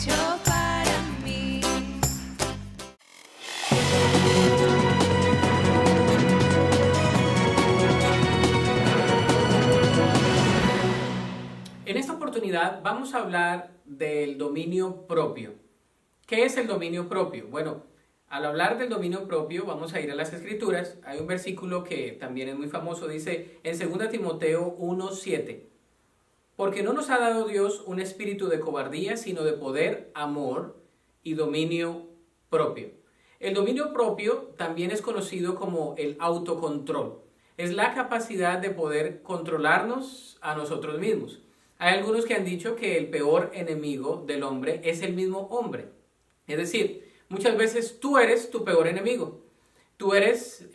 hecho para mí. En esta oportunidad vamos a hablar del dominio propio. ¿Qué es el dominio propio? Bueno, al hablar del dominio propio vamos a ir a las Escrituras. Hay un versículo que también es muy famoso, dice en 2 Timoteo 1:7. Porque no nos ha dado Dios un espíritu de cobardía, sino de poder, amor y dominio propio. El dominio propio también es conocido como el autocontrol. Es la capacidad de poder controlarnos a nosotros mismos. Hay algunos que han dicho que el peor enemigo del hombre es el mismo hombre. Es decir, muchas veces tú eres tu peor enemigo. Tú eres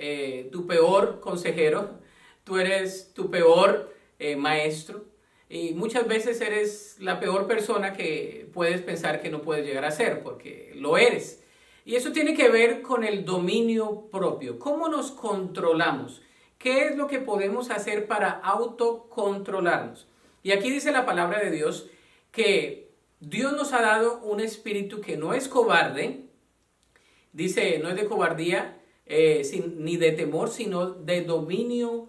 tu peor consejero. Tú eres tu peor maestro. Y muchas veces eres la peor persona que puedes pensar que no puedes llegar a ser, porque lo eres. Y eso tiene que ver con el dominio propio. ¿Cómo nos controlamos? ¿Qué es lo que podemos hacer para autocontrolarnos? Y aquí dice la palabra de Dios que Dios nos ha dado un espíritu que no es cobarde. Dice, no es de cobardía ni de temor, sino de dominio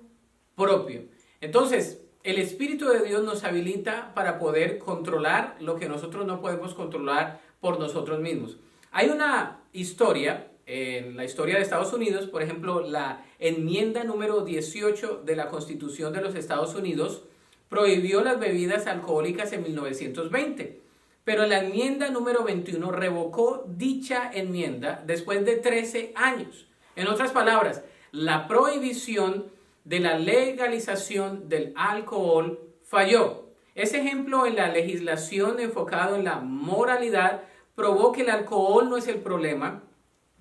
propio. Entonces, el Espíritu de Dios nos habilita para poder controlar lo que nosotros no podemos controlar por nosotros mismos. Hay una historia, en la historia de Estados Unidos, por ejemplo, la enmienda número 18 de la Constitución de los Estados Unidos prohibió las bebidas alcohólicas en 1920. Pero la enmienda número 21 revocó dicha enmienda después de 13 años. En otras palabras, la prohibición de la legalización del alcohol falló. Ese ejemplo en la legislación enfocado en la moralidad probó que el alcohol no es el problema,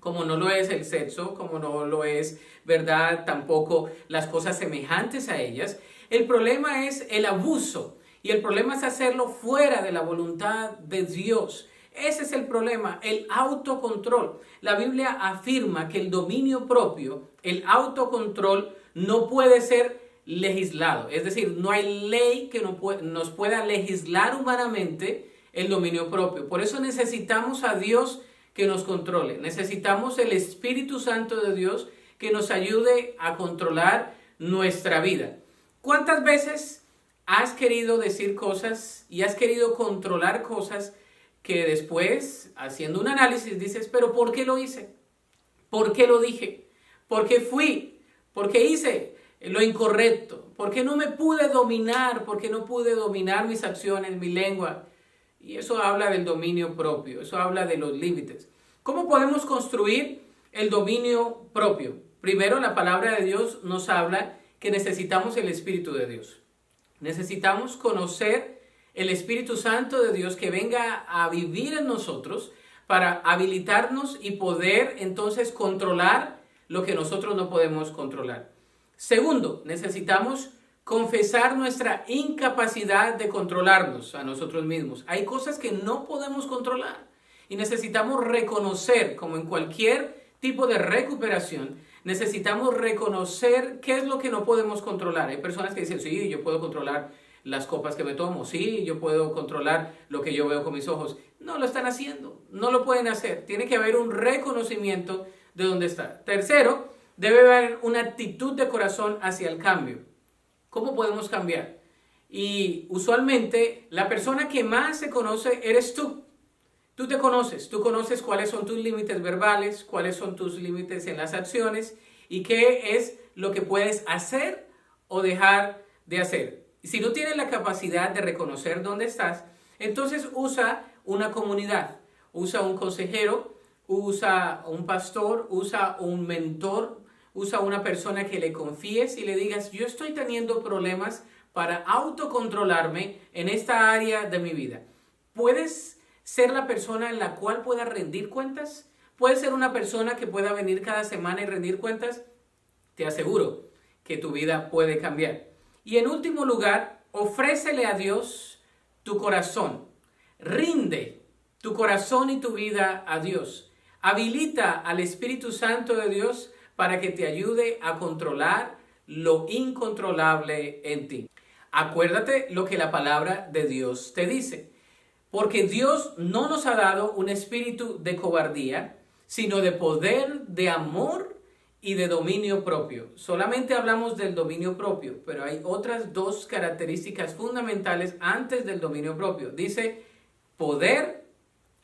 como no lo es el sexo, como no lo es, ¿verdad?, tampoco las cosas semejantes a ellas. El problema es el abuso y el problema es hacerlo fuera de la voluntad de Dios. Ese es el problema, el autocontrol. La Biblia afirma que el dominio propio, el autocontrol, no puede ser legislado. Es decir, no hay ley que nos pueda legislar humanamente el dominio propio. Por eso necesitamos a Dios que nos controle. Necesitamos el Espíritu Santo de Dios que nos ayude a controlar nuestra vida. ¿Cuántas veces has querido decir cosas y has querido controlar cosas que después, haciendo un análisis, dices, pero ¿por qué lo hice? ¿Por qué lo dije? ¿Por qué fui? ¿Por qué hice lo incorrecto? ¿Por qué no me pude dominar? ¿Por qué no pude dominar mis acciones, mi lengua? Y eso habla del dominio propio, eso habla de los límites. ¿Cómo podemos construir el dominio propio? Primero, la palabra de Dios nos habla que necesitamos el Espíritu de Dios. Necesitamos conocer el Espíritu Santo de Dios que venga a vivir en nosotros para habilitarnos y poder entonces controlar lo que nosotros no podemos controlar. Segundo, necesitamos confesar nuestra incapacidad de controlarnos a nosotros mismos. Hay cosas que no podemos controlar y necesitamos reconocer, como en cualquier tipo de recuperación, necesitamos reconocer qué es lo que no podemos controlar. Hay personas que dicen, sí, yo puedo controlar las copas que me tomo, sí, yo puedo controlar lo que yo veo con mis ojos. No lo están haciendo, no lo pueden hacer. Tiene que haber un reconocimiento de dónde está. Tercero, debe haber una actitud de corazón hacia el cambio. ¿Cómo podemos cambiar? Y usualmente la persona que más se conoce eres tú. Tú te conoces, tú conoces cuáles son tus límites verbales, cuáles son tus límites en las acciones y qué es lo que puedes hacer o dejar de hacer. Si no tienes la capacidad de reconocer dónde estás, entonces usa una comunidad, usa un consejero, usa un pastor, usa un mentor, usa una persona que le confíes y le digas, yo estoy teniendo problemas para autocontrolarme en esta área de mi vida. ¿Puedes ser la persona en la cual pueda rendir cuentas? ¿Puedes ser una persona que pueda venir cada semana y rendir cuentas? Te aseguro que tu vida puede cambiar. Y en último lugar, ofrécele a Dios tu corazón. Rinde tu corazón y tu vida a Dios. Habilita al Espíritu Santo de Dios para que te ayude a controlar lo incontrolable en ti. Acuérdate lo que la palabra de Dios te dice. Porque Dios no nos ha dado un espíritu de cobardía, sino de poder, de amor y de dominio propio. Solamente hablamos del dominio propio, pero hay otras dos características fundamentales antes del dominio propio. Dice poder,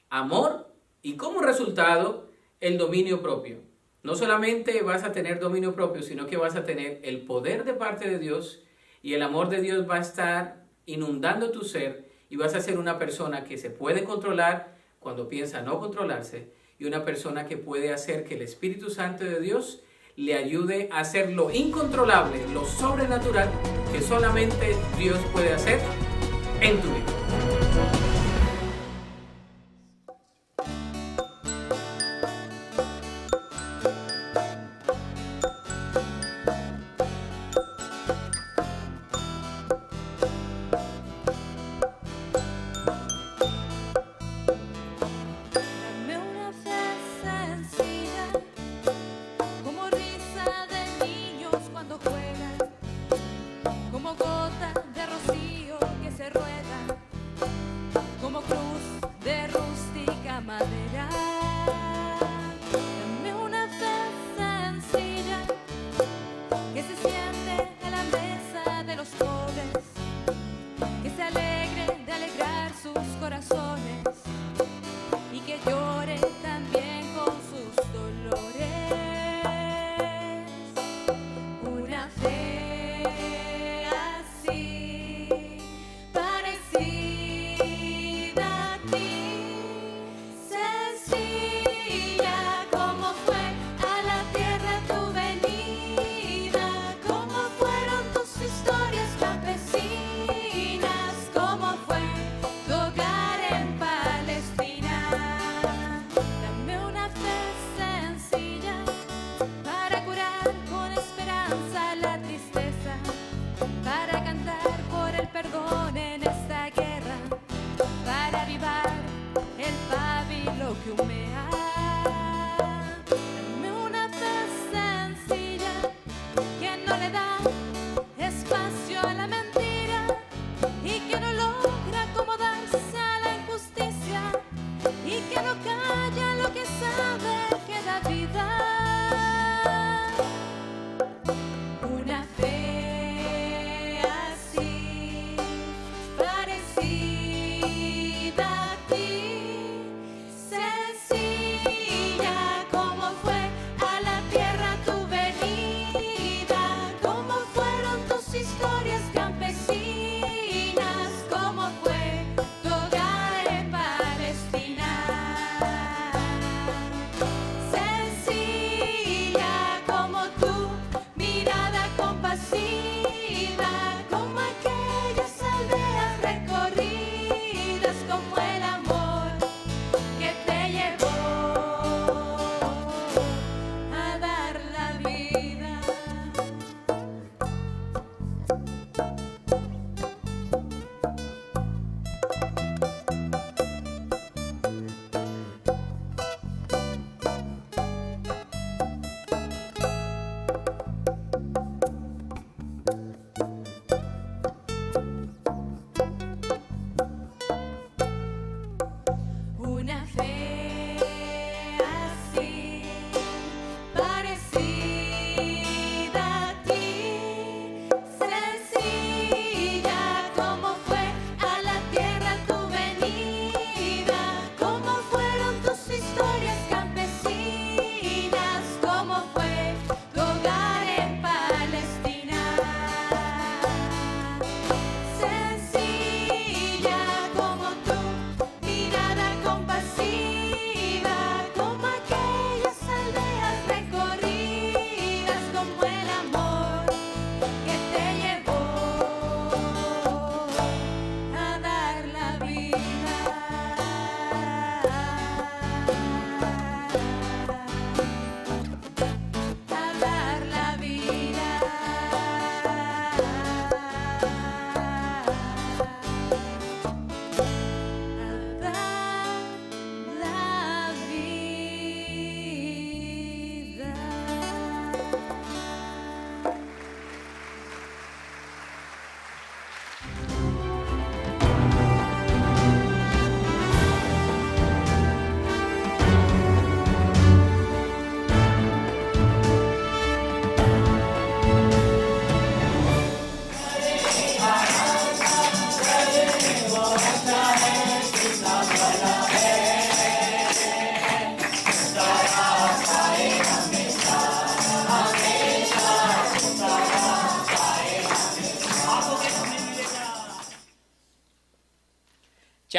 amor y como resultado el dominio propio. No solamente vas a tener dominio propio, sino que vas a tener el poder de parte de Dios y el amor de Dios va a estar inundando tu ser y vas a ser una persona que se puede controlar cuando piensa no controlarse y una persona que puede hacer que el Espíritu Santo de Dios le ayude a hacer lo incontrolable, lo sobrenatural que solamente Dios puede hacer en tu vida. Dame una fe sencilla, como risa de niños cuando juegan, como gota de rocío que se rueda, como cruz de rústica madera. Dame una fe sencilla, que se siente en la mesa de los pobres, que se alegre de alegrar sus corazones y que llore también con sus dolores. Una fe así, parecida a ti, sencilla como fue a la tierra tu venida, como fueron tus historias campesinas, como fue tu hogar en Palestina. Dame una fe sencilla para curar con esperanza la tristeza, para cantar por el perdón en esta guerra, para avivar el pábilo que humea. Dame una fe sencilla que no le da espacio a la mentira y que no logra acomodarse a la injusticia y que no calla lo que sabe que da vida. Una fe así, parecida a ti, sencilla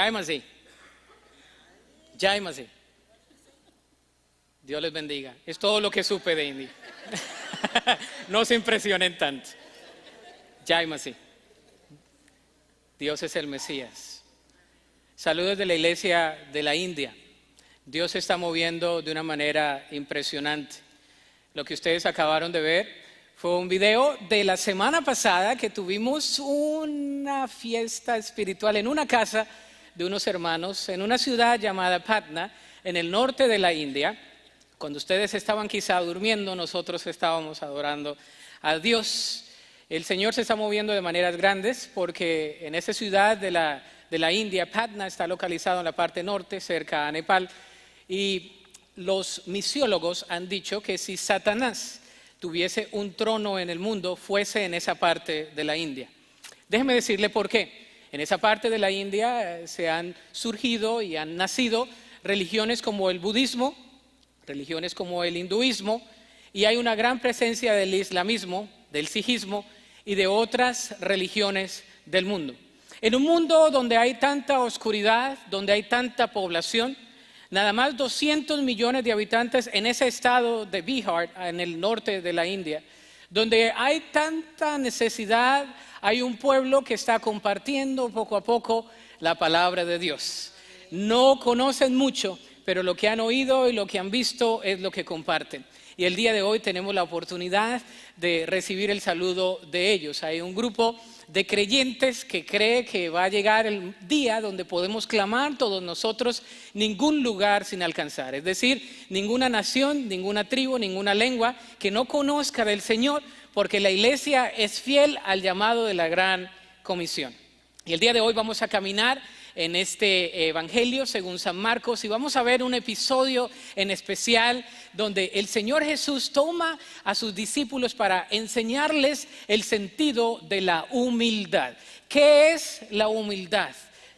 Llámase. Llámase. Dios les bendiga. Es todo lo que supe de Indy. No se impresionen tanto. Llámase. Dios es el Mesías. Saludos de la iglesia de la India. Dios se está moviendo de una manera impresionante. Lo que ustedes acabaron de ver fue un video de la semana pasada que tuvimos una fiesta espiritual en una casa de unos hermanos en una ciudad llamada Patna, en el norte de la India. Cuando ustedes estaban quizá durmiendo, nosotros estábamos adorando a Dios. El Señor se está moviendo de maneras grandes porque en esa ciudad de la India, Patna, está localizado en la parte norte, cerca a Nepal. Y los misiólogos han dicho que si Satanás tuviese un trono en el mundo, fuese en esa parte de la India. Déjeme decirle por qué. En esa parte de la India se han surgido y han nacido religiones como el budismo, religiones como el hinduismo, y hay una gran presencia del islamismo, del sijismo y de otras religiones del mundo. En un mundo donde hay tanta oscuridad, donde hay tanta población, nada más 200 millones de habitantes en ese estado de Bihar, en el norte de la India, donde hay tanta necesidad, hay un pueblo que está compartiendo poco a poco la palabra de Dios. No conocen mucho, pero lo que han oído y lo que han visto es lo que comparten. Y el día de hoy tenemos la oportunidad de recibir el saludo de ellos. Hay un grupo de creyentes que cree que va a llegar el día donde podemos clamar todos nosotros, ningún lugar sin alcanzar. Es decir, ninguna nación, ninguna tribu, ninguna lengua que no conozca del Señor, porque la iglesia es fiel al llamado de la gran comisión. Y el día de hoy vamos a caminar en este evangelio según San Marcos y vamos a ver un episodio en especial donde el Señor Jesús toma a sus discípulos para enseñarles el sentido de la humildad. ¿Qué es la humildad?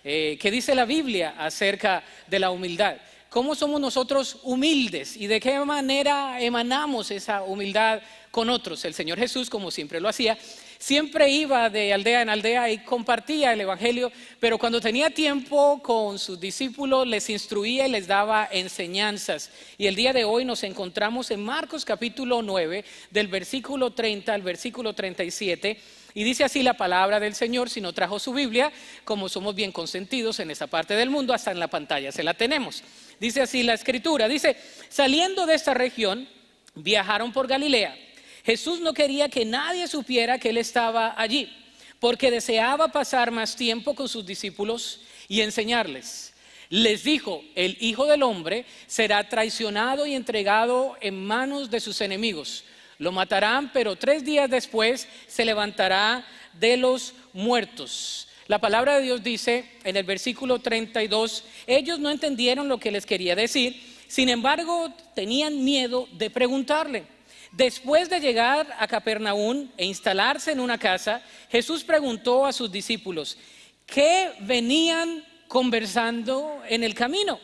¿Qué dice la Biblia acerca de la humildad? ¿Cómo somos nosotros humildes y de qué manera emanamos esa humildad con otros? El Señor Jesús, como siempre lo hacía, siempre iba de aldea en aldea y compartía el evangelio, pero cuando tenía tiempo con sus discípulos les instruía y les daba enseñanzas. Y el día de hoy nos encontramos en Marcos capítulo 9, del versículo 30 al versículo 37. Y dice así la palabra del Señor. Si no trajo su Biblia, como somos bien consentidos en esa parte del mundo, hasta en la pantalla se la tenemos. Dice así la escritura, dice: saliendo de esta región, viajaron por Galilea. Jesús no quería que nadie supiera que él estaba allí, porque deseaba pasar más tiempo con sus discípulos y enseñarles. Les dijo: el Hijo del Hombre será traicionado y entregado en manos de sus enemigos. Lo matarán, pero 3 días después se levantará de los muertos. La palabra de Dios dice en el versículo 32, ellos no entendieron lo que les quería decir, sin embargo tenían miedo de preguntarle. Después de llegar a Capernaum e instalarse en una casa, Jesús preguntó a sus discípulos, ¿qué venían conversando en el camino?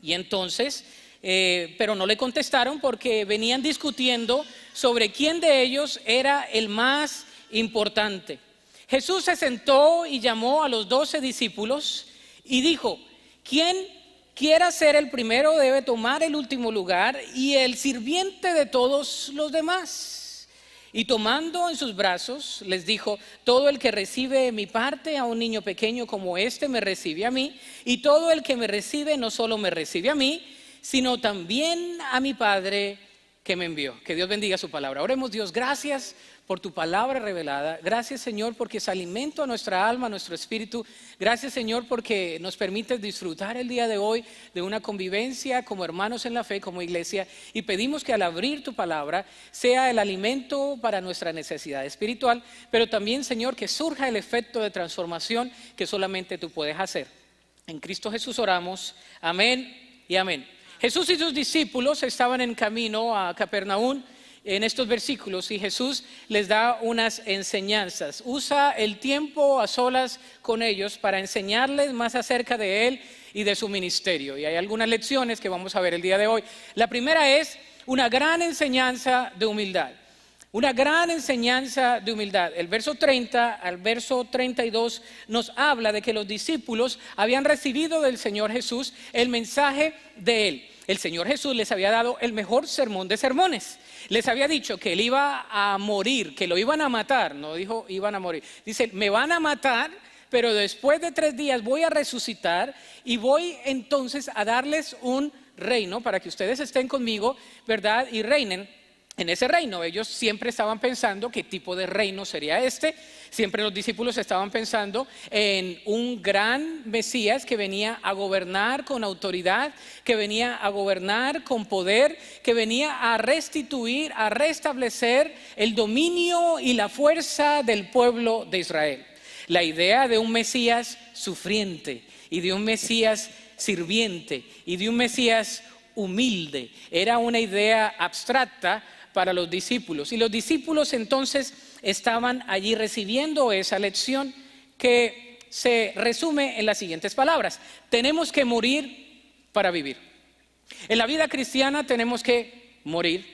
Y entonces, pero no le contestaron porque venían discutiendo sobre quién de ellos era el más importante. Jesús se sentó y llamó a los 12 discípulos y dijo, ¿quién quiera ser el primero debe tomar el último lugar y el sirviente de todos los demás? Y tomando en sus brazos les dijo, todo el que recibe mi parte a un niño pequeño como este me recibe a mí, y todo el que me recibe no solo me recibe a mí, sino también a mi Padre que me envió. Que Dios bendiga su palabra. Oremos. Dios, gracias por tu palabra revelada. Gracias, Señor, porque es alimento a nuestra alma, a nuestro espíritu. Gracias, Señor, porque nos permites disfrutar el día de hoy de una convivencia como hermanos en la fe, como iglesia. Y pedimos que al abrir tu palabra sea el alimento para nuestra necesidad espiritual, pero también, Señor, que surja el efecto de transformación que solamente tú puedes hacer. En Cristo Jesús oramos. Amén y amén. Jesús y sus discípulos estaban en camino a Capernaum en estos versículos y Jesús les da unas enseñanzas. Usa el tiempo a solas con ellos para enseñarles más acerca de Él y de su ministerio. Y hay algunas lecciones que vamos a ver el día de hoy. La primera es una gran enseñanza de humildad. Una gran enseñanza de humildad. El verso 30 al verso 32 nos habla de que los discípulos habían recibido del Señor Jesús el mensaje de Él. El Señor Jesús les había dado el mejor sermón de sermones. Les había dicho que Él iba a morir, que lo iban a matar. No dijo iban a morir. Dice, me van a matar, pero después de 3 días voy a resucitar y voy entonces a darles un reino para que ustedes estén conmigo, ¿verdad? Y reinen en ese reino. Ellos siempre estaban pensando qué tipo de reino sería este. Siempre los discípulos estaban pensando en un gran Mesías que venía a gobernar con autoridad, que venía a gobernar con poder, que venía a restituir, a restablecer el dominio y la fuerza del pueblo de Israel. La idea de un Mesías sufriente y de un Mesías sirviente y de un Mesías humilde era una idea abstracta para los discípulos. Y los discípulos entonces estaban allí recibiendo esa lección que se resume en las siguientes palabras: tenemos que morir para vivir. En la vida cristiana tenemos que morir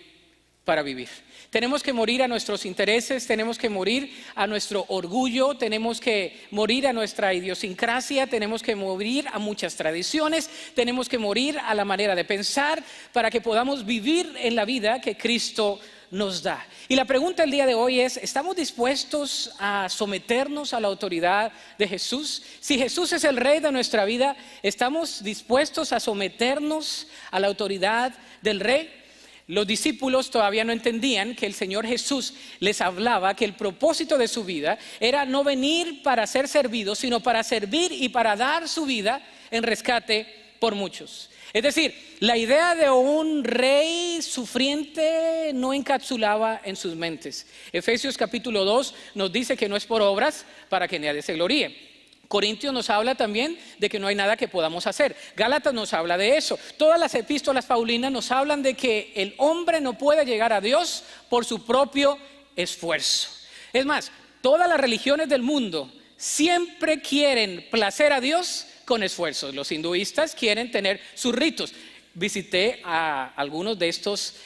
para vivir. Tenemos que morir a nuestros intereses, tenemos que morir a nuestro orgullo, tenemos que morir a nuestra idiosincrasia, tenemos que morir a muchas tradiciones, tenemos que morir a la manera de pensar para que podamos vivir en la vida que Cristo nos da. Y la pregunta el día de hoy es, ¿estamos dispuestos a someternos a la autoridad de Jesús? Si Jesús es el Rey de nuestra vida, ¿estamos dispuestos a someternos a la autoridad del Rey? Los discípulos todavía no entendían que el Señor Jesús les hablaba que el propósito de su vida era no venir para ser servidos, sino para servir y para dar su vida en rescate por muchos. Es decir, la idea de un rey sufriente no encapsulaba en sus mentes. Efesios capítulo 2 nos dice que no es por obras para que nadie se gloríe. Corintios nos habla también de que no hay nada que podamos hacer. Gálatas nos habla de eso. Todas las epístolas paulinas nos hablan de que el hombre no puede llegar a Dios por su propio esfuerzo. Es más, todas las religiones del mundo siempre quieren placer a Dios con esfuerzos. Los hinduistas quieren tener sus ritos. Visité a algunos de estos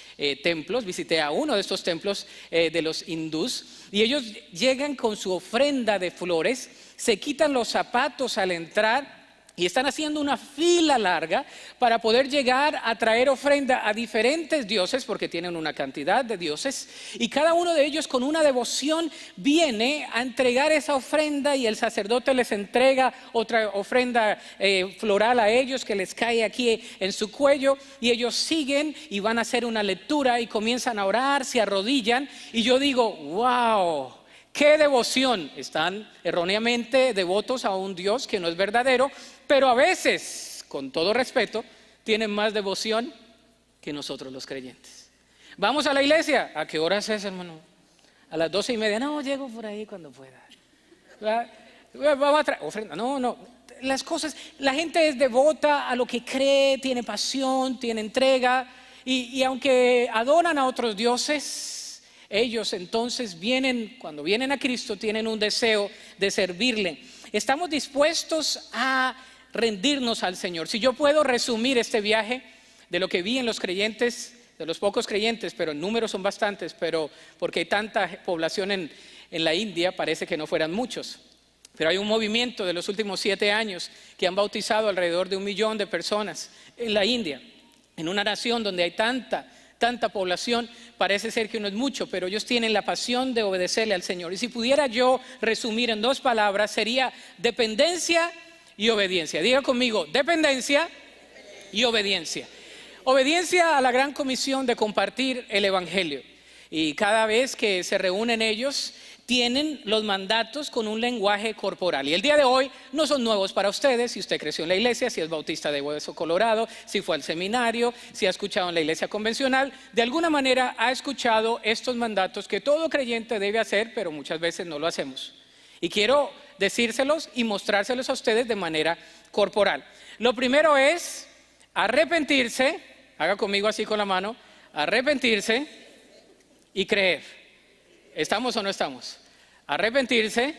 templos, visité a uno de estos templos de los hindús, y ellos llegan con su ofrenda de flores, se quitan los zapatos al entrar y están haciendo una fila larga para poder llegar a traer ofrenda a diferentes dioses, porque tienen una cantidad de dioses, y cada uno de ellos con una devoción viene a entregar esa ofrenda, y el sacerdote les entrega otra ofrenda floral a ellos que les cae aquí en su cuello, y ellos siguen y van a hacer una lectura y comienzan a orar, se arrodillan, y yo digo, wow, ¡qué devoción! Están erróneamente devotos a un Dios que no es verdadero, pero a veces, con todo respeto, tienen más devoción que nosotros los creyentes. Vamos a la iglesia. ¿A qué horas es, hermano? A las 12:30. No, llego por ahí cuando pueda. Vamos a traer ofrenda. No. Las cosas, la gente es devota a lo que cree, tiene pasión, tiene entrega, y aunque adoran a otros dioses, ellos entonces cuando vienen a Cristo, tienen un deseo de servirle. Estamos dispuestos a rendirnos al Señor. Si yo puedo resumir este viaje de lo que vi en los creyentes, de los pocos creyentes, pero en números son bastantes, pero porque hay tanta población en la India, parece que no fueran muchos. Pero hay un movimiento de los últimos 7 años que han bautizado alrededor de 1 millón de personas en la India, en una nación donde hay tanta población. Parece ser que no es mucho, pero ellos tienen la pasión de obedecerle al Señor. Y si pudiera yo resumir en 2 palabras, sería dependencia y obediencia. Diga conmigo, dependencia y obediencia. Obediencia a la gran comisión de compartir el evangelio. Y cada vez que se reúnen ellos, tienen los mandatos con un lenguaje corporal. Y el día de hoy no son nuevos para ustedes. Si usted creció en la iglesia, si es bautista de Hueso Colorado, si fue al seminario, si ha escuchado en la iglesia convencional, de alguna manera ha escuchado estos mandatos que todo creyente debe hacer, pero muchas veces no lo hacemos. Y quiero decírselos y mostrárselos a ustedes de manera corporal. Lo primero es arrepentirse. Haga conmigo así con la mano. Arrepentirse y creer. ¿Estamos o no estamos? Arrepentirse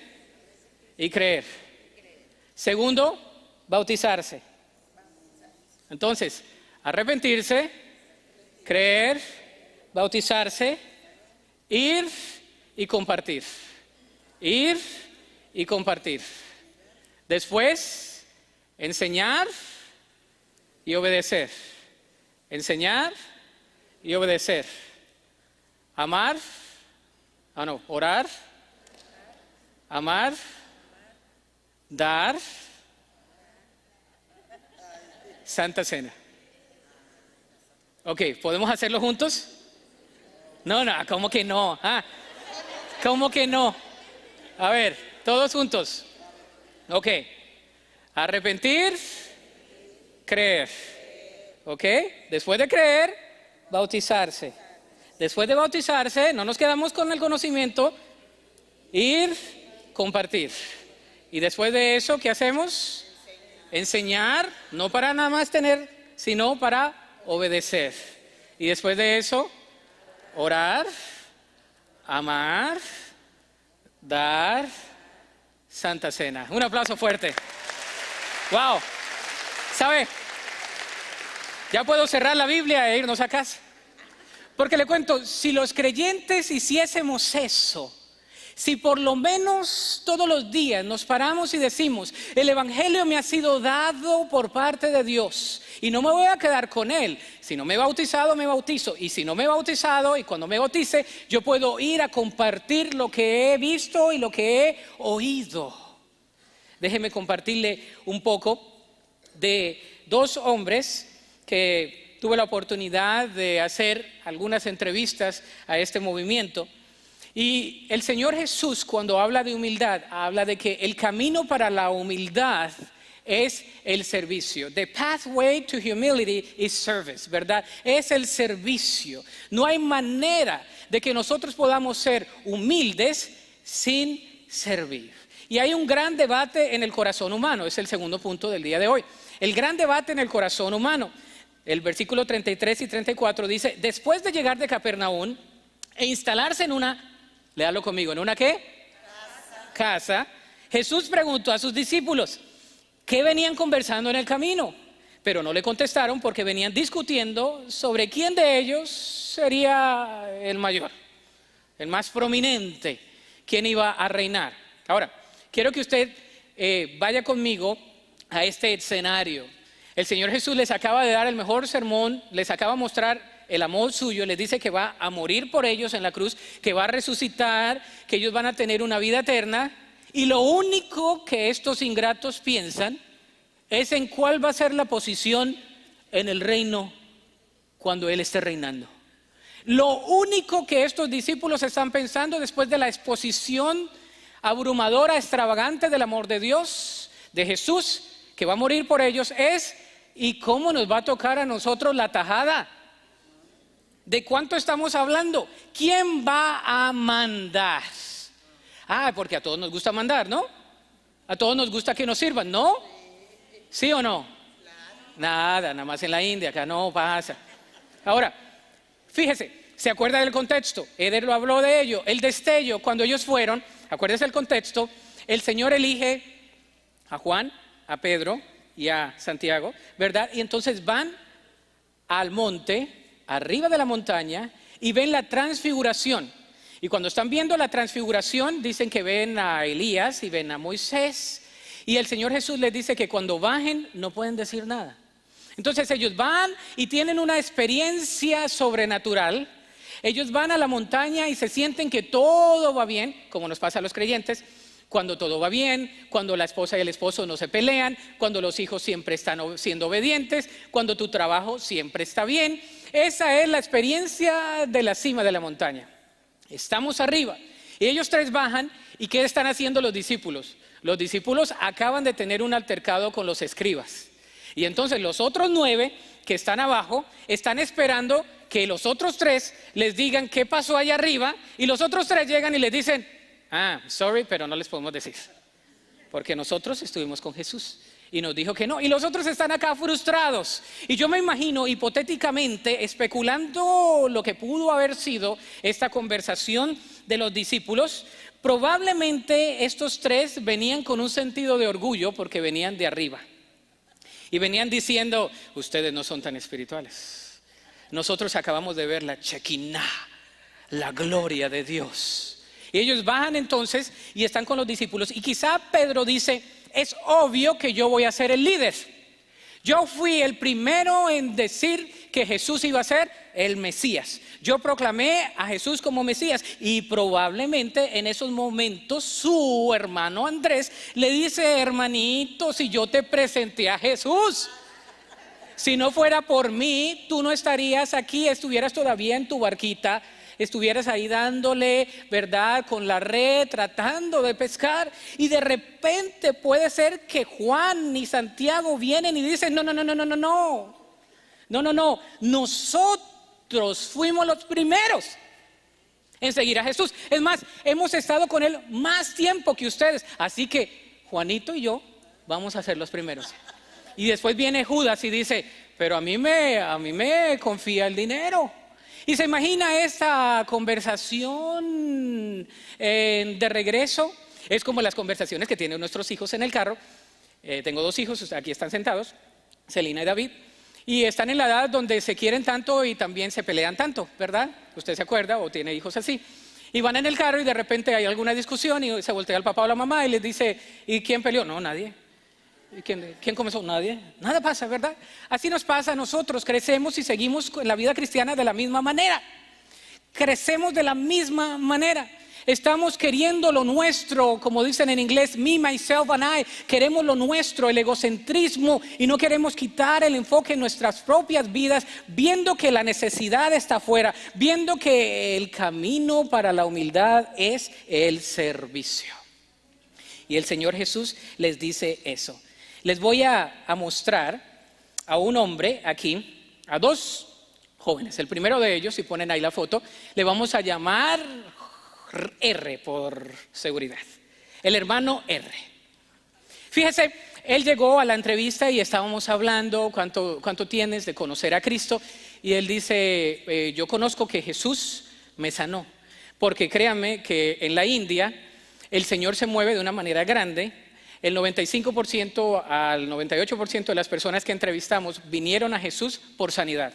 y creer. Segundo, bautizarse. Entonces, arrepentirse, creer, bautizarse Ir y compartir. Ir y compartir. Después, enseñar y obedecer. Enseñar y obedecer. Amar, orar, amar, dar, Santa Cena. Ok, ¿podemos hacerlo juntos? No, ¿cómo que no? ¿Cómo que no? A ver, todos juntos. Ok, arrepentir, creer. Ok, después de creer, bautizarse. Después de bautizarse, no nos quedamos con el conocimiento, ir, compartir. Y después de eso, ¿qué hacemos? Enseñar, no para nada más tener, sino para obedecer. Y después de eso, orar, amar, dar, Santa Cena. Un aplauso fuerte. Wow. ¿Sabe? Ya puedo cerrar la Biblia e irnos a casa. Porque le cuento, si los creyentes hiciésemos eso, si por lo menos todos los días nos paramos y decimos, el Evangelio me ha sido dado por parte de Dios y no me voy a quedar con él. Si no me he bautizado, me bautizo. Y si no me he bautizado y cuando me bautice, yo puedo ir a compartir lo que he visto y lo que he oído. Déjeme compartirle un poco de dos hombres que tuve la oportunidad de hacer algunas entrevistas a este movimiento. Y el Señor Jesús, cuando habla de humildad, habla de que el camino para la humildad es el servicio. The pathway to humility is service, ¿verdad? Es el servicio. No hay manera de que nosotros podamos ser humildes sin servir. Y hay un gran debate en el corazón humano, es el segundo punto del día de hoy. El gran debate en el corazón humano. El versículo 33 y 34 dice, después de llegar de Capernaum e instalarse en una, léalo conmigo, ¿en una qué? Casa. Jesús preguntó a sus discípulos, ¿qué venían conversando en el camino? Pero no le contestaron porque venían discutiendo sobre quién de ellos sería el mayor, el más prominente, quién iba a reinar. Ahora, quiero que usted vaya conmigo a este escenario. El Señor Jesús les acaba de dar el mejor sermón, les acaba de mostrar el amor suyo, les dice que va a morir por ellos en la cruz, que va a resucitar, que ellos van a tener una vida eterna. Y lo único que estos ingratos piensan es en cuál va a ser la posición en el reino cuando Él esté reinando. Lo único que estos discípulos están pensando después de la exposición abrumadora, extravagante del amor de Dios, de Jesús, que va a morir por ellos, es ¿y cómo nos va a tocar a nosotros la tajada? ¿De cuánto estamos hablando? ¿Quién va a mandar? Porque a todos nos gusta mandar, ¿no? A todos nos gusta que nos sirvan, ¿no? ¿Sí o no? Nada más en la India, acá no pasa. Ahora, fíjese, ¿se acuerda del contexto? Eder lo habló de ello, el destello, cuando ellos fueron, acuérdese del contexto, el Señor elige a Juan, a Pedro y a Santiago, ¿verdad? Y entonces van al monte, arriba de la montaña, y ven la transfiguración. Y cuando están viendo la transfiguración, dicen que ven a Elías y ven a Moisés. Y el Señor Jesús les dice que cuando bajen no pueden decir nada. Entonces ellos van y tienen una experiencia sobrenatural. Ellos van a la montaña y se sienten que todo va bien, como nos pasa a los creyentes. Cuando todo va bien, cuando la esposa y el esposo no se pelean, cuando los hijos siempre están siendo obedientes, cuando tu trabajo siempre está bien. Esa es la experiencia de la cima de la montaña. Estamos arriba y ellos tres bajan. ¿Y qué están haciendo los discípulos? Los discípulos acaban de tener un altercado con los escribas. Y entonces los otros 9 que están abajo están esperando que los otros 3 les digan qué pasó allá arriba. Y los otros 3 llegan y les dicen, sorry, pero no les podemos decir, porque nosotros estuvimos con Jesús y nos dijo que no. Y los otros están acá frustrados. Y yo me imagino hipotéticamente, especulando lo que pudo haber sido esta conversación de los discípulos, probablemente estos 3 venían con un sentido de orgullo porque venían de arriba. Y venían diciendo, ustedes no son tan espirituales. Nosotros acabamos de ver la Shekinah, la gloria de Dios. Y ellos bajan entonces y están con los discípulos. Y quizá Pedro dice, es obvio que yo voy a ser el líder. Yo fui el primero en decir que Jesús iba a ser el Mesías. Yo proclamé a Jesús como Mesías. Y probablemente en esos momentos su hermano Andrés le dice, hermanito, si yo te presenté a Jesús, si no fuera por mí, tú no estarías aquí, estuvieras todavía en tu barquita, estuvieras ahí dándole, ¿verdad?, con la red, tratando de pescar. Y de repente puede ser que Juan y Santiago vienen y dicen, no, nosotros fuimos los primeros en seguir a Jesús. Es más, hemos estado con Él más tiempo que ustedes. Así que Juanito y yo vamos a ser los primeros. Y después viene Judas y dice, pero a mí me confía el dinero. Y se imagina esta conversación de regreso. Es como las conversaciones que tienen nuestros hijos en el carro. Tengo 2 hijos, aquí están sentados, Celina y David. Y están en la edad donde se quieren tanto y también se pelean tanto, ¿verdad? Usted se acuerda o tiene hijos así. Y van en el carro y de repente hay alguna discusión y se voltea el papá o la mamá y les dice, ¿y quién peleó? No, nadie. ¿Y quién comenzó? Nadie. Nada pasa, ¿verdad? Así nos pasa a nosotros, crecemos y seguimos en la vida cristiana de la misma manera. Crecemos de la misma manera. Estamos queriendo lo nuestro, como dicen en inglés, me, myself and I. Queremos lo nuestro, el egocentrismo, y no queremos quitar el enfoque en nuestras propias vidas, viendo que la necesidad está afuera, viendo que el camino para la humildad es el servicio. Y el Señor Jesús les dice eso. Les voy a mostrar a un hombre aquí, a 2 jóvenes. El primero de ellos, si ponen ahí la foto, le vamos a llamar R por seguridad. El hermano R. Fíjese, él llegó a la entrevista y estábamos hablando cuánto tienes de conocer a Cristo. Y él dice, yo conozco que Jesús me sanó. Porque créanme que en la India el Señor se mueve de una manera grande. El 95% al 98% de las personas que entrevistamos vinieron a Jesús por sanidad.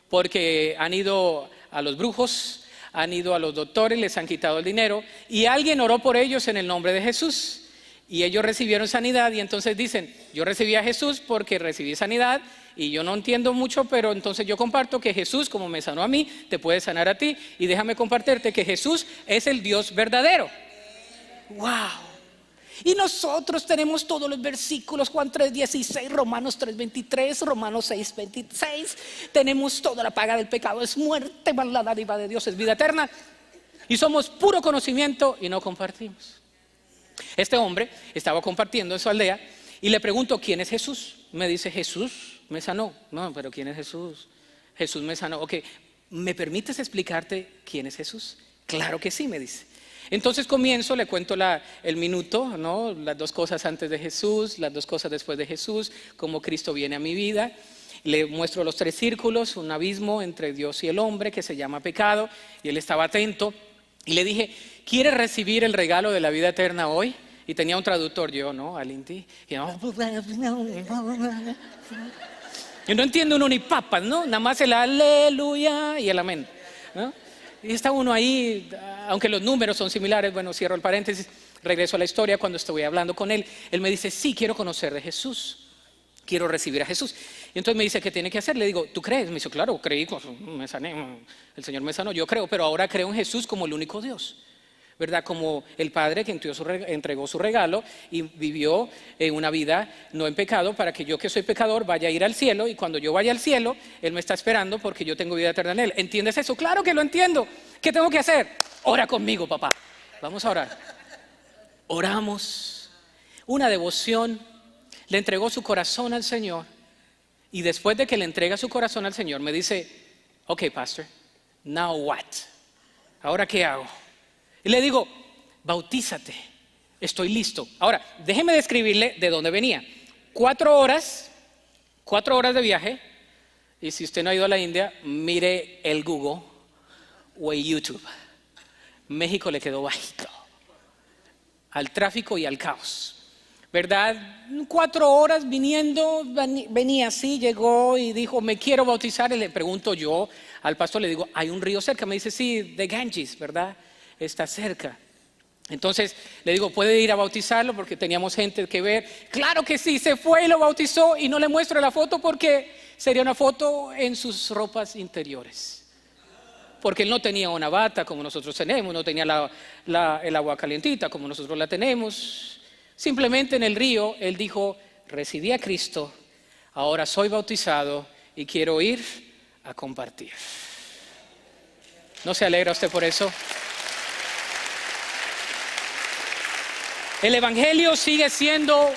Porque han ido a los brujos, han ido a los doctores, les han quitado el dinero y alguien oró por ellos en el nombre de Jesús. Y ellos recibieron sanidad y entonces dicen, yo recibí a Jesús porque recibí sanidad y yo no entiendo mucho, pero entonces yo comparto que Jesús, como me sanó a mí, te puede sanar a ti. Y déjame compartirte que Jesús es el Dios verdadero. ¡Wow! Y nosotros tenemos todos los versículos, Juan 3:16, Romanos 3:23, Romanos 6:26. Tenemos toda la paga del pecado es muerte, mas la dádiva de Dios es vida eterna. Y somos puro conocimiento y no compartimos. Este hombre estaba compartiendo en su aldea y le pregunto, ¿quién es Jesús? Me dice, Jesús me sanó. No, pero ¿quién es Jesús? Jesús me sanó. Ok, ¿me permites explicarte quién es Jesús? Claro que sí, me dice. Entonces comienzo, le cuento el minuto, ¿no? Las 2 cosas antes de Jesús, las 2 cosas después de Jesús, cómo Cristo viene a mi vida. Le muestro los 3 círculos, un abismo entre Dios y el hombre que se llama pecado, y él estaba atento. Y le dije, ¿quieres recibir el regalo de la vida eterna hoy? Y tenía un traductor, yo, ¿no? Alinti. Y yo no entiendo uno ni papas, ¿no? Nada más el aleluya y el amén, ¿no? Y está uno ahí, aunque los números son similares. Bueno, cierro el paréntesis, regreso a la historia. Cuando estuve hablando con él, él me dice, sí, quiero conocer de Jesús, quiero recibir a Jesús. Y entonces me dice, ¿qué tiene que hacer? Le digo, ¿tú crees? Me dice, claro, creí, me sané, el Señor me sanó, yo creo, pero ahora creo en Jesús como el único Dios, ¿verdad? Como el Padre que entregó su regalo y vivió una vida no en pecado para que yo, que soy pecador, vaya a ir al cielo, y cuando yo vaya al cielo, Él me está esperando porque yo tengo vida eterna en Él. ¿Entiendes eso? Claro que lo entiendo. ¿Qué tengo que hacer? Ora conmigo, papá. Vamos a orar. Oramos. Una devoción. Le entregó su corazón al Señor, y después de que le entrega su corazón al Señor me dice, ok, pastor, now what? ¿Ahora qué hago? Y le digo, bautízate, estoy listo. Ahora, déjeme describirle de dónde venía. 4 horas de viaje. Y si usted no ha ido a la India, mire el Google o el YouTube. México le quedó bajito al tráfico y al caos. ¿verdad? 4 horas viniendo, venía así, llegó y dijo, me quiero bautizar. Y le pregunto yo al pastor, le digo, ¿hay un río cerca? Me dice, sí, de Ganges, ¿verdad? Está cerca. Entonces le digo, ¿puede ir a bautizarlo? Porque teníamos gente que ver. Claro que sí, se fue y lo bautizó, y no le muestro la foto porque sería una foto en sus ropas interiores. Porque él no tenía una bata como nosotros tenemos, no tenía el agua calientita como nosotros la tenemos. Simplemente en el río él dijo, recibí a Cristo, ahora soy bautizado y quiero ir a compartir. ¿No se alegra usted por eso? El evangelio sigue siendo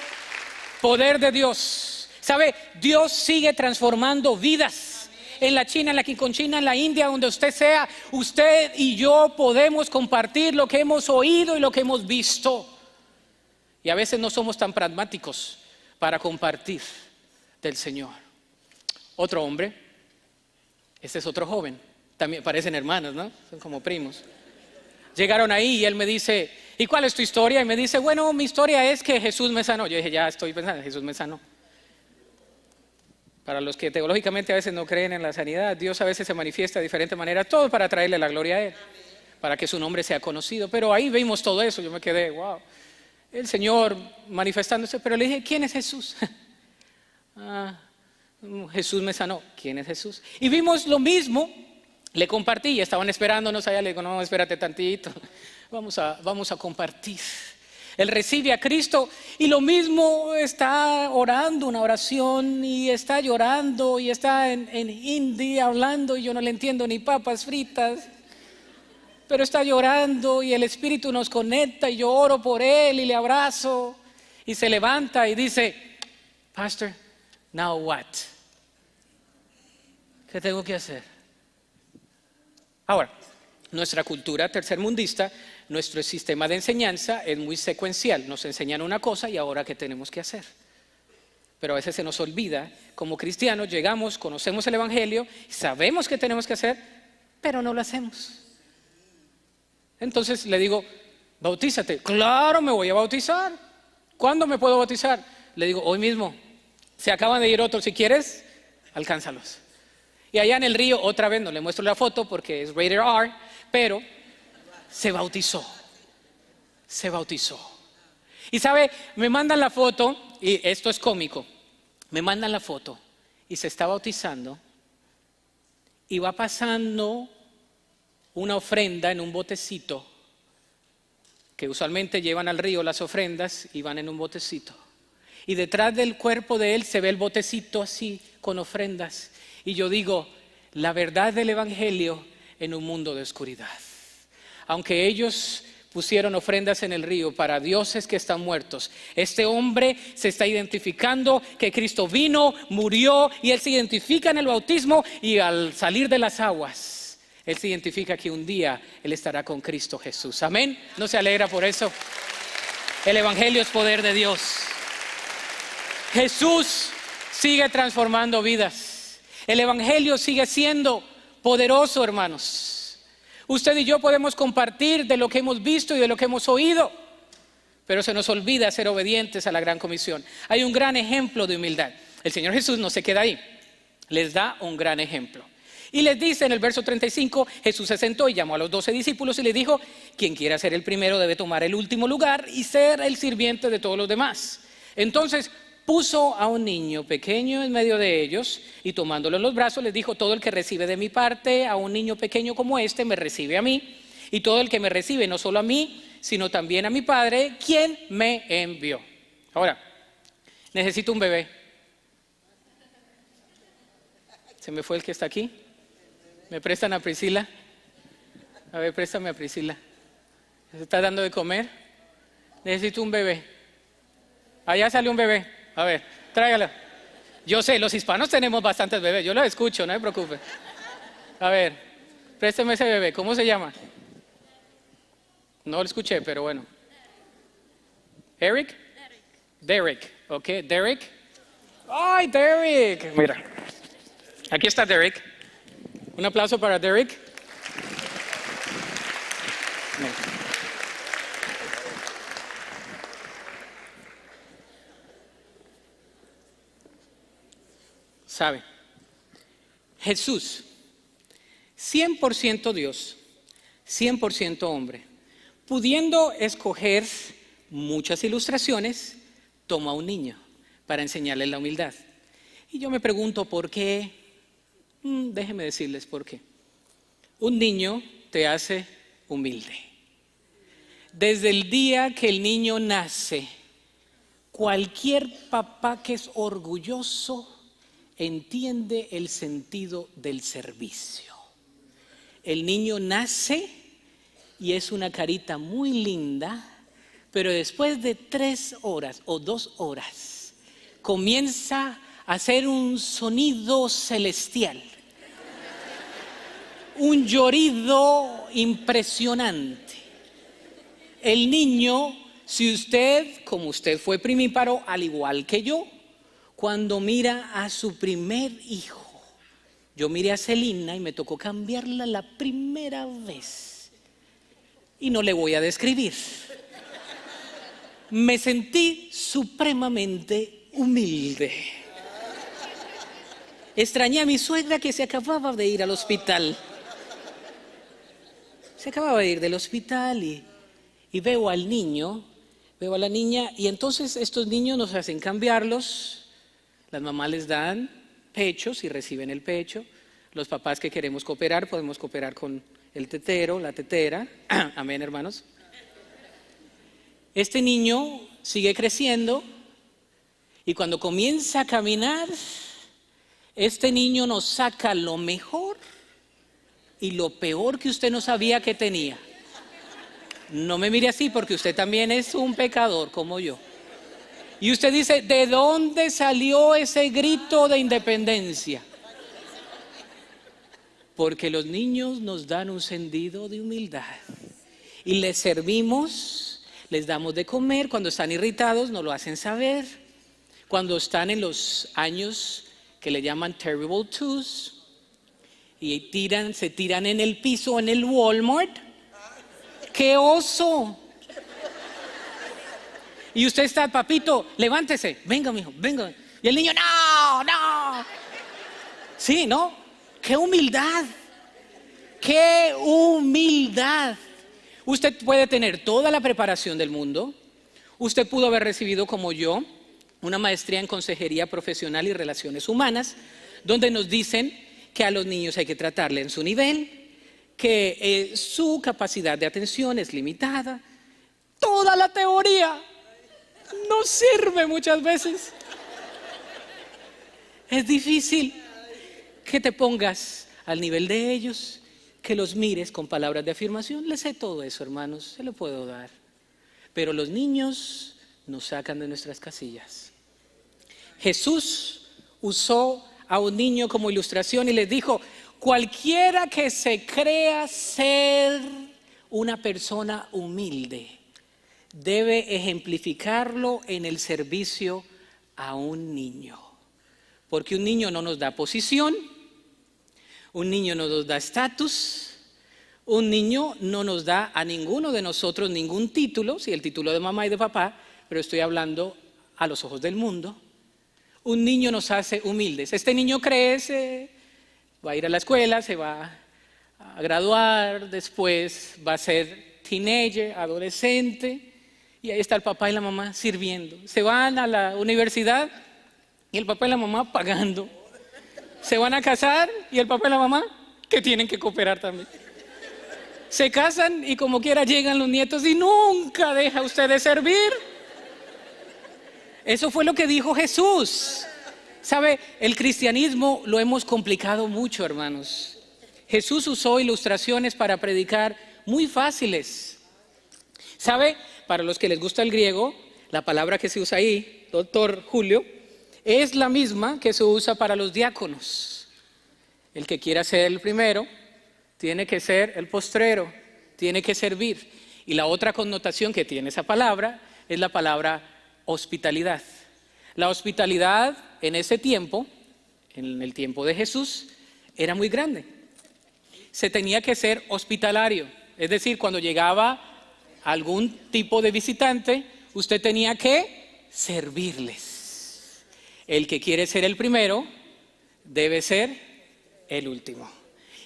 poder de Dios. ¿Sabe? Dios sigue transformando vidas. En la China, en la Quinconchina, en la India, donde usted sea, usted y yo podemos compartir lo que hemos oído y lo que hemos visto. Y a veces no somos tan pragmáticos para compartir del Señor. Otro hombre, este es otro joven, también parecen hermanos, ¿no? Son como primos. Llegaron ahí y él me dice, ¿y cuál es tu historia? Y me dice, bueno, mi historia es que Jesús me sanó. Yo dije, ya estoy pensando, Jesús me sanó. Para los que teológicamente a veces no creen en la sanidad, Dios a veces se manifiesta de diferente manera, todo para traerle la gloria a Él, para que su nombre sea conocido. Pero ahí vimos todo eso, yo me quedé, wow, el Señor manifestándose. Pero le dije, ¿quién es Jesús? Jesús me sanó. ¿Quién es Jesús? Y vimos lo mismo, le compartí, y estaban esperándonos allá. Le digo, no, espérate tantito, vamos a compartir. Él recibe a Cristo y lo mismo, está orando una oración y está llorando y está en hindi hablando, y yo no le entiendo ni papas fritas, pero está llorando y el Espíritu nos conecta y yo oro por él y le abrazo, y se levanta y dice, Pastor, now what? ¿Qué tengo que hacer? Ahora, nuestra cultura tercermundista, nuestro sistema de enseñanza es muy secuencial. Nos enseñan una cosa y ahora ¿qué tenemos que hacer? Pero a veces se nos olvida, como cristianos llegamos, conocemos el evangelio, sabemos qué tenemos que hacer, pero no lo hacemos. Entonces le digo, bautízate. Claro, me voy a bautizar. ¿Cuándo me puedo bautizar? Le digo, hoy mismo. Se acaban de ir otros, si quieres, alcánzalos. Y allá en el río, otra vez, no le muestro la foto porque es rated R, pero se bautizó. Se bautizó. Y sabe, me mandan la foto, y esto es cómico, me mandan la foto y se está bautizando y va pasando una ofrenda en un botecito, que usualmente llevan al río las ofrendas y van en un botecito. Y detrás del cuerpo de él se ve el botecito así, con ofrendas. Y yo digo, la verdad del evangelio en un mundo de oscuridad. Aunque ellos pusieron ofrendas en el río para dioses que están muertos, este hombre se está identificando que Cristo vino, murió, y él se identifica en el bautismo, y al salir de las aguas, él se identifica que un día él estará con Cristo Jesús. Amén. ¿No se alegra por eso? El evangelio es poder de Dios. Jesús sigue transformando vidas. El evangelio sigue siendo poderoso, hermanos. Usted y yo podemos compartir de lo que hemos visto y de lo que hemos oído, pero se nos olvida ser obedientes a la gran comisión. Hay un gran ejemplo de humildad. El Señor Jesús no se queda ahí, les da un gran ejemplo. Y les dice en el verso 35, Jesús se sentó y llamó a los 12 discípulos y les dijo, quien quiera ser el primero debe tomar el último lugar y ser el sirviente de todos los demás. Entonces puso a un niño pequeño en medio de ellos y tomándolo en los brazos les dijo, todo el que recibe de mi parte a un niño pequeño como este me recibe a mí, y todo el que me recibe no solo a mí sino también a mi Padre quien me envió. Ahora, necesito un bebé. ¿Se me fue el que está aquí? ¿Me prestan a Priscila? A ver, préstame a Priscila. ¿Se está dando de comer? Necesito un bebé. Allá sale un bebé. A ver, tráigala. Yo sé, los hispanos tenemos bastantes bebés. Yo los escucho, no se preocupe. A ver, présteme ese bebé. ¿Cómo se llama? No lo escuché, pero bueno. ¿Eric? Derek. Ok, Derek. ¡Ay, Derek! Mira, aquí está Derek. Un aplauso para Derek. ¿Sabe? Jesús, 100% Dios, 100% hombre, pudiendo escoger muchas ilustraciones, toma a un niño para enseñarle la humildad. Y yo me pregunto por qué. Déjenme decirles por qué. Un niño te hace humilde. Desde el día que el niño nace, cualquier papá que es orgulloso entiende el sentido del servicio. El niño nace y es una carita muy linda, pero después de 3 horas o 2 horas comienza a hacer un sonido celestial, un llorido impresionante. El niño, si usted, como usted fue primíparo, al igual que yo, cuando mira a su primer hijo, yo miré a Celina y me tocó cambiarla la primera vez. Y no le voy a describir. Me sentí supremamente humilde. Extrañé a mi suegra que se acababa de ir al hospital. Se acababa de ir del hospital y veo al niño, veo a la niña, y entonces estos niños nos hacen cambiarlos. Las mamás les dan pechos y reciben el pecho. Los papás que queremos cooperar, podemos cooperar con el tetero, la tetera. Amén, hermanos. Este niño sigue creciendo y cuando comienza a caminar, este niño nos saca lo mejor y lo peor que usted no sabía que tenía. No me mire así porque usted también es un pecador como yo. Y usted dice, ¿de dónde salió ese grito de independencia? Porque los niños nos dan un sentido de humildad y les servimos, les damos de comer. Cuando están irritados nos lo hacen saber. Cuando están en los años que le llaman terrible twos y se tiran en el piso en el Walmart. ¡Qué oso! Y usted está, papito, levántese, venga, mijo, venga. Y el niño, no. Sí, ¿no? ¡Qué humildad! ¡Qué humildad! Usted puede tener toda la preparación del mundo. Usted pudo haber recibido, como yo, una maestría en consejería profesional y relaciones humanas, donde nos dicen que a los niños hay que tratarle en su nivel, que su capacidad de atención es limitada. Toda la teoría no sirve muchas veces. Es difícil que te pongas al nivel de ellos, que los mires con palabras de afirmación. Les sé todo eso, hermanos, se lo puedo dar. Pero los niños nos sacan de nuestras casillas. Jesús usó a un niño como ilustración y les dijo, cualquiera que se crea ser una persona humilde debe ejemplificarlo en el servicio a un niño. Porque un niño no nos da posición, un niño no nos da estatus, un niño no nos da a ninguno de nosotros ningún título, sí, el título de mamá y de papá, pero estoy hablando a los ojos del mundo. Un niño nos hace humildes. Este niño crece, va a ir a la escuela, se va a graduar, después va a ser teenager, adolescente, y ahí está el papá y la mamá sirviendo. Se van a la universidad y el papá y la mamá pagando. Se van a casar y el papá y la mamá que tienen que cooperar también. Se casan y como quiera llegan los nietos y nunca deja usted de servir. Eso fue lo que dijo Jesús. ¿Sabe? El cristianismo lo hemos complicado mucho, hermanos. Jesús usó ilustraciones para predicar muy fáciles. ¿Sabe? Para los que les gusta el griego, la palabra que se usa ahí, doctor Julio, es la misma que se usa para los diáconos. El que quiera ser el primero, tiene que ser el postrero, tiene que servir. Y la otra connotación que tiene esa palabra es la palabra hospitalidad. La hospitalidad en ese tiempo, en el tiempo de Jesús, era muy grande. Se tenía que ser hospitalario, es decir, cuando llegaba algún tipo de visitante, usted tenía que servirles. El que quiere ser el primero, debe ser el último.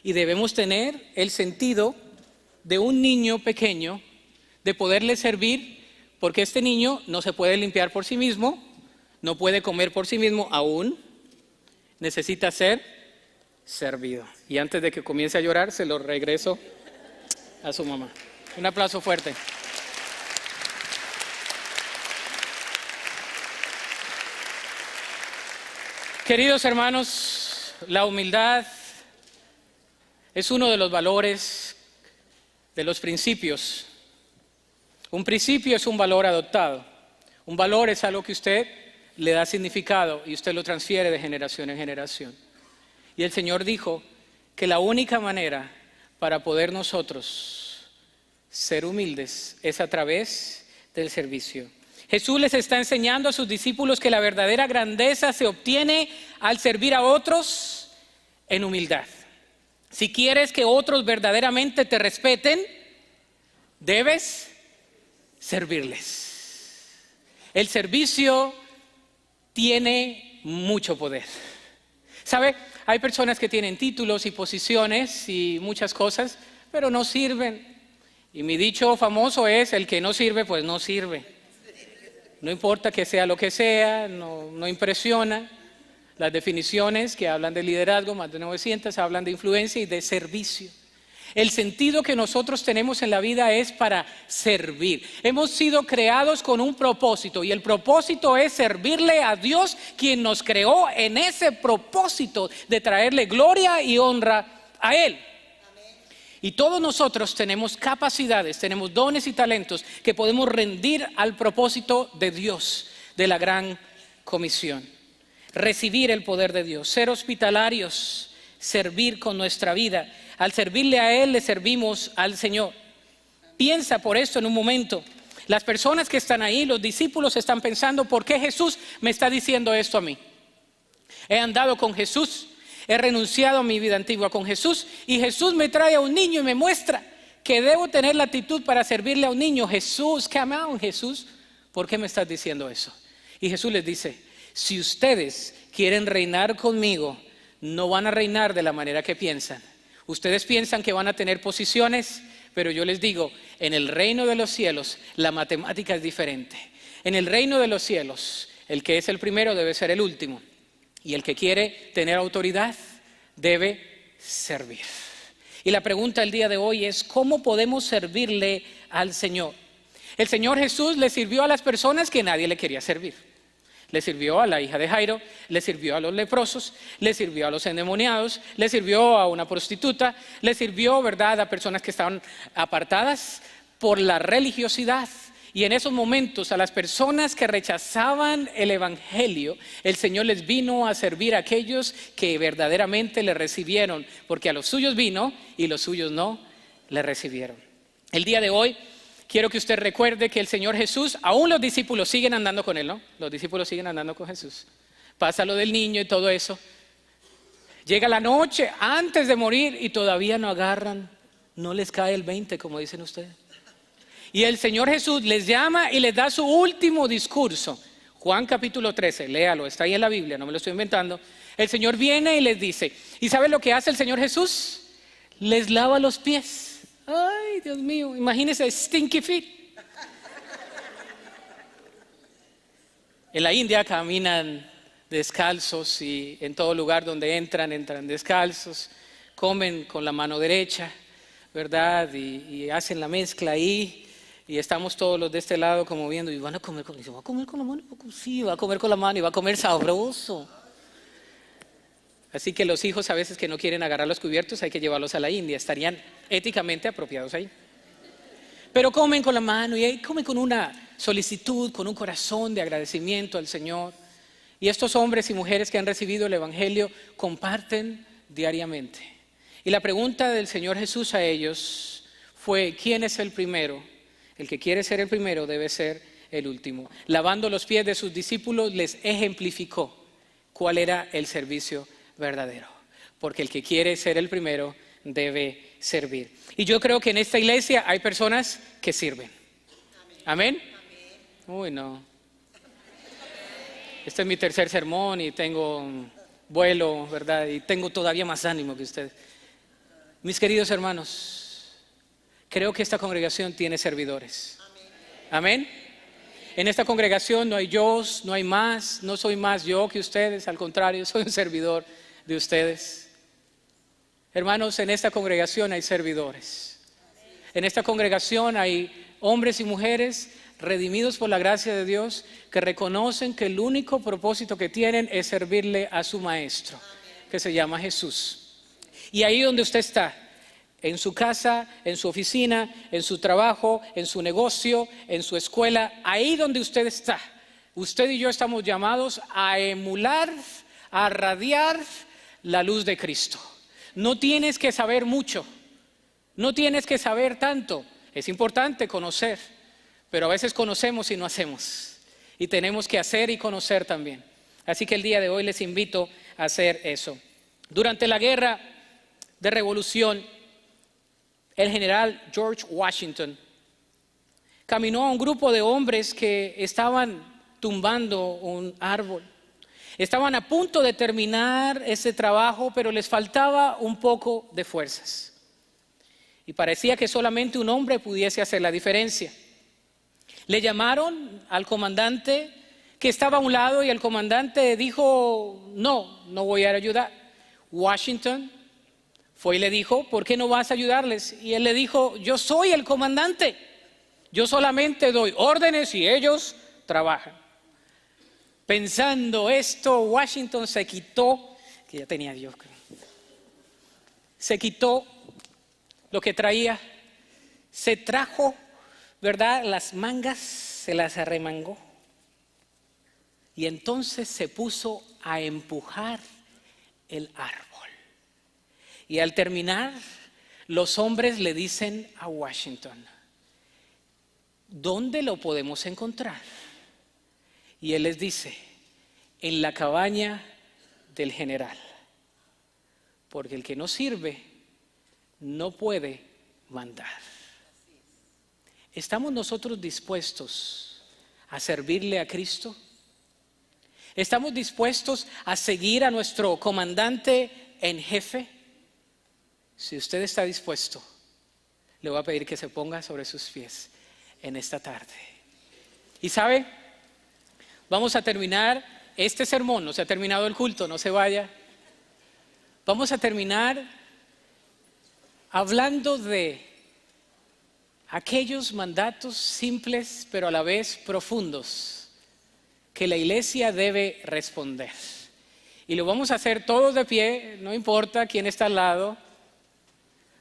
Y debemos tener el sentido de un niño pequeño, de poderle servir, porque este niño no se puede limpiar por sí mismo, no puede comer por sí mismo aún, necesita ser servido. Y antes de que comience a llorar, se lo regreso a su mamá. Un aplauso fuerte. Queridos hermanos, la humildad es uno de los valores, de los principios. Un principio es un valor adoptado. Un valor es algo que usted le da significado y usted lo transfiere de generación en generación. Y el Señor dijo que la única manera para poder nosotros ser humildes es a través del servicio. Jesús les está enseñando a sus discípulos que la verdadera grandeza se obtiene al servir a otros en humildad. Si quieres que otros verdaderamente te respeten, debes servirles. El servicio tiene mucho poder. ¿Sabe? Hay personas que tienen títulos y posiciones y muchas cosas, pero no sirven. Y mi dicho famoso es: el que no sirve, pues no sirve. No importa que sea lo que sea, no impresiona. Las definiciones que hablan de liderazgo, más de 900, hablan de influencia y de servicio. El sentido que nosotros tenemos en la vida es para servir. Hemos sido creados con un propósito y el propósito es servirle a Dios, quien nos creó en ese propósito de traerle gloria y honra a Él. Y todos nosotros tenemos capacidades, tenemos dones y talentos que podemos rendir al propósito de Dios, de la gran comisión. Recibir el poder de Dios, ser hospitalarios, servir con nuestra vida. Al servirle a Él, le servimos al Señor. Piensa por esto en un momento. Las personas que están ahí, los discípulos, están pensando: ¿por qué Jesús me está diciendo esto a mí? He andado con Jesús, he renunciado a mi vida antigua con Jesús, y Jesús me trae a un niño y me muestra que debo tener la actitud para servirle a un niño. Jesús, come on, Jesús, ¿por qué me estás diciendo eso? Y Jesús les dice: si ustedes quieren reinar conmigo, no van a reinar de la manera que piensan. Ustedes piensan que van a tener posiciones, pero yo les digo, en el reino de los cielos la matemática es diferente. En el reino de los cielos, el que es el primero debe ser el último, y el que quiere tener autoridad debe servir. Y la pregunta del día de hoy es: ¿cómo podemos servirle al Señor? El Señor Jesús le sirvió a las personas que nadie le quería servir. Le sirvió a la hija de Jairo, le sirvió a los leprosos, le sirvió a los endemoniados, le sirvió a una prostituta, le sirvió, ¿verdad?, a personas que estaban apartadas por la religiosidad. Y en esos momentos, a las personas que rechazaban el evangelio, el Señor les vino a servir a aquellos que verdaderamente le recibieron, porque a los suyos vino y los suyos no le recibieron. El día de hoy quiero que usted recuerde que el Señor Jesús, aún los discípulos siguen andando con Él, ¿no? Los discípulos siguen andando con Jesús. Pasa lo del niño y todo eso. Llega la noche antes de morir y todavía no agarran, no les cae el 20, como dicen ustedes. Y el Señor Jesús les llama y les da su último discurso. Juan capítulo 13, léalo, está ahí en la Biblia, no me lo estoy inventando. El Señor viene y les dice, ¿y saben lo que hace el Señor Jesús? Les lava los pies. Ay, Dios mío, imagínense, stinky feet. En la India caminan descalzos y en todo lugar donde entran descalzos. Comen con la mano derecha, ¿verdad? Y hacen la mezcla ahí. Y estamos todos los de este lado como viendo, y van a comer con, ¿va a comer con la mano? Sí, va a comer con la mano y va a comer sabroso. Así que los hijos a veces que no quieren agarrar los cubiertos hay que llevarlos a la India, estarían éticamente apropiados ahí. Pero comen con la mano y ahí comen con una solicitud, con un corazón de agradecimiento al Señor. Y estos hombres y mujeres que han recibido el evangelio comparten diariamente. Y la pregunta del Señor Jesús a ellos fue: ¿quién es el primero? El que quiere ser el primero debe ser el último. Lavando los pies de sus discípulos les ejemplificó cuál era el servicio verdadero, porque el que quiere ser el primero debe servir. Y yo creo que en esta iglesia hay personas que sirven. ¿Amén? Uy, no. Este es mi tercer sermón y tengo vuelo, ¿verdad? Y tengo todavía más ánimo que ustedes. Mis queridos hermanos, creo que esta congregación tiene servidores. Amén. En esta congregación no hay yo, no hay más, no soy más yo que ustedes, al contrario, soy un servidor de ustedes. Hermanos, en esta congregación hay servidores. En esta congregación hay hombres y mujeres redimidos por la gracia de Dios que reconocen que el único propósito que tienen es servirle a su maestro, que se llama Jesús. Y ahí donde usted está, en su casa, en su oficina, en su trabajo, en su negocio, en su escuela, ahí donde usted está, usted y yo estamos llamados a emular, a radiar la luz de Cristo. No tienes que saber mucho, no tienes que saber tanto. Es importante conocer, pero a veces conocemos y no hacemos. Y tenemos que hacer y conocer también. Así que el día de hoy les invito a hacer eso. Durante la guerra de revolución, el general George Washington caminó a un grupo de hombres que estaban tumbando un árbol. Estaban a punto de terminar ese trabajo, pero les faltaba un poco de fuerzas. Y parecía que solamente un hombre pudiese hacer la diferencia. Le llamaron al comandante que estaba a un lado y el comandante dijo, no voy a ayudar. Washington fue y le dijo, ¿por qué no vas a ayudarles? Y él le dijo, yo soy el comandante, yo solamente doy órdenes y ellos trabajan. Pensando esto, Washington se quitó, que ya tenía Dios, se quitó lo que traía, se trajo, ¿verdad? Las mangas, se las arremangó y entonces se puso a empujar el árbol. Y al terminar, los hombres le dicen a Washington, ¿dónde lo podemos encontrar? Y él les dice, en la cabaña del general, porque el que no sirve no puede mandar. ¿Estamos nosotros dispuestos a servirle a Cristo? ¿Estamos dispuestos a seguir a nuestro comandante en jefe? Si usted está dispuesto, le voy a pedir que se ponga sobre sus pies en esta tarde. Y sabe, vamos a terminar este sermón, no se ha terminado el culto, no se vaya. Vamos a terminar hablando de aquellos mandatos simples pero a la vez profundos que la iglesia debe responder. Y lo vamos a hacer todos de pie, no importa quién está al lado.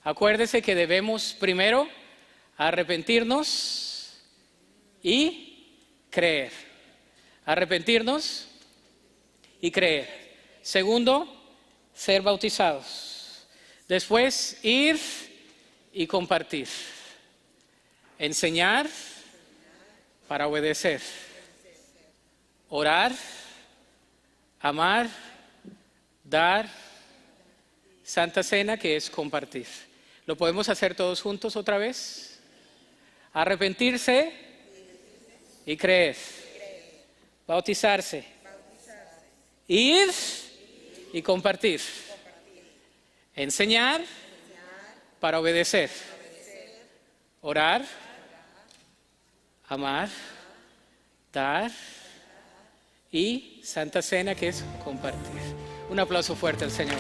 Acuérdese que debemos primero arrepentirnos y creer. Arrepentirnos y creer. Segundo, ser bautizados. Después, ir y compartir. Enseñar para obedecer. Orar, amar, dar. Santa Cena, que es compartir. ¿Lo podemos hacer todos juntos otra vez? Arrepentirse y creer. Bautizarse. Ir y compartir. Enseñar para obedecer. Orar, amar, dar y Santa Cena, que es compartir. Un aplauso fuerte al Señor.